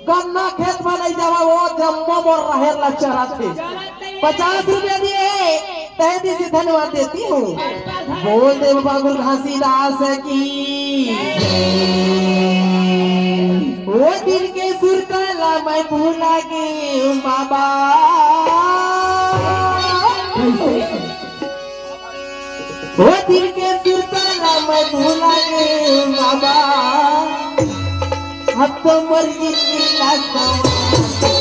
गन्ना खेत में नहीं जावा वो जम्मो मोर रहे लचरा थे 50 रुपया दिए तह दी से धन्यवाद देती हूँ। बोल दे बाबा घासीदास की वो दिल के सुर काला मैं भूला गे बाबा वो दिल के सुर काला मैं भूला गे बाबा अब तो मर्जी की लाश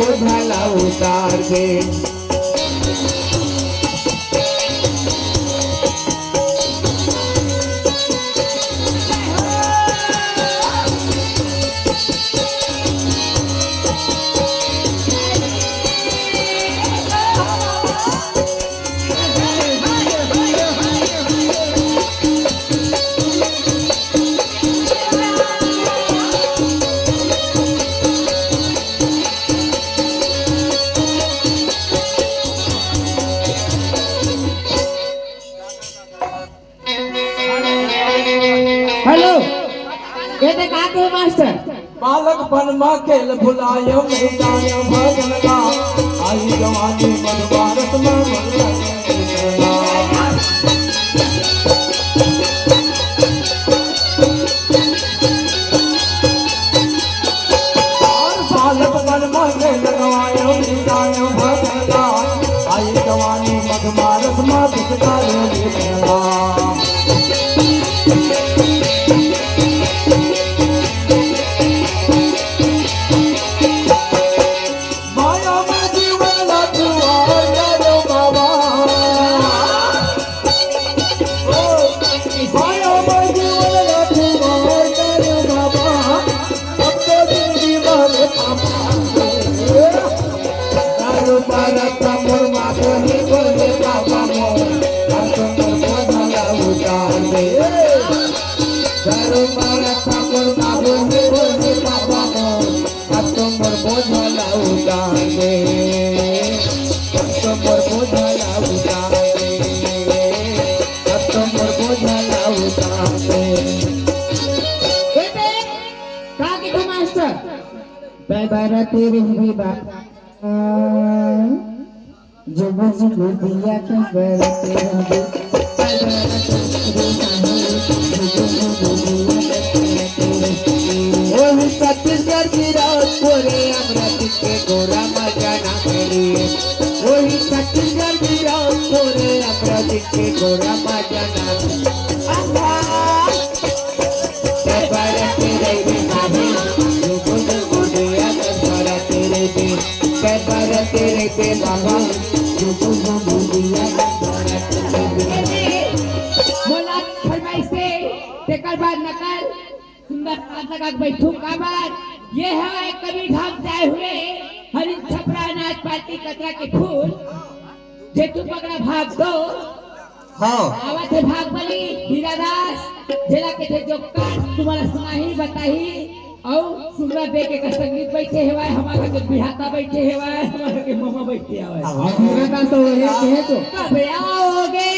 उतार दे मास्टर बालक बनमा खेल भुलायो मुदाय भगनगा आई जवानी मन भारत में बालक बनमा खेल गवायो मुदाय भगनगा आई जवानी मन भारत में बितायो तेरे भी बात जो मुझको दिया क्या करते वही छत्तीसगढ़ की रात पूरे अमृत के गोरा मजाना के लिए वही छत्तीसगढ़ की रात पूरे अमृत के गोरा मजाना तेरे पे बाबा बोला फरमाइश से तेकर बाद नकल सुंदर लगा बैठू का बाद ये है एक कवि धाम जाए हुए हरिन छपरा नाच पार्टी कचरा के फूल जे तू पकड़ा भाग दो हाँ आवाज है भाग बली हीरादास जेला के थे जो तुम्हारा सुना ही बताही और सुंदर देखे का संगीत बैठे हेवाय हमारा के बिहाता बैठे हेवाय हमारा के मामा बैठे आवे हीरादास तो है तो कब आओगे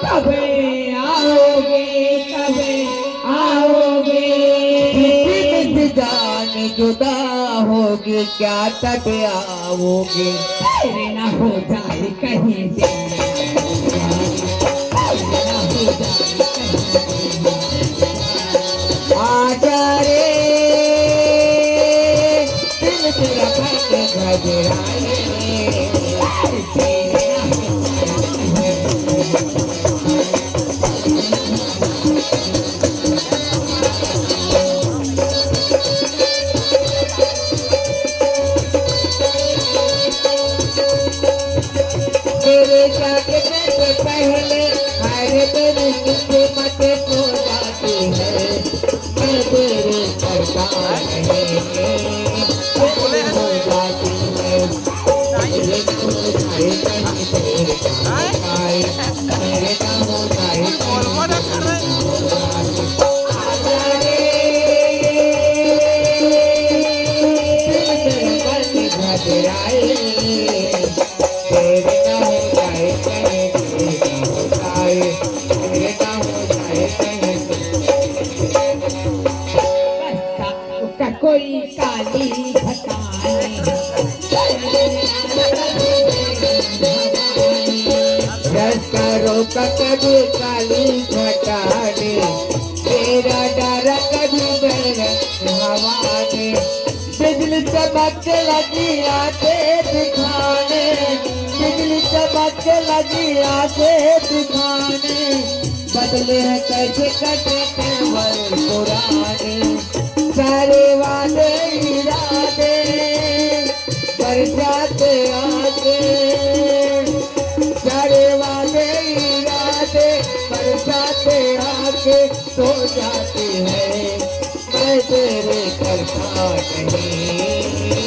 कब आओगे कब आओगे जान जुदा होगी क्या तब आओगे तेरे ना हो जाए कहीं से ना हो जाए आजा रे दिल तेरा फट घबराए खटाने रास्ता रोका कभी काली खटाने तेरा डरा कभी हवाने बिजली चमक लगी आंखें दिखाने बिजली चमक लगी आंखें दिखाने बदले हैं कैसे कटे केवल पुराने सारे वादे इरादे कर जाते आगे सारे वादे इरादे कर जाते आगे सो जाते हैं मैं तेरे करता नहीं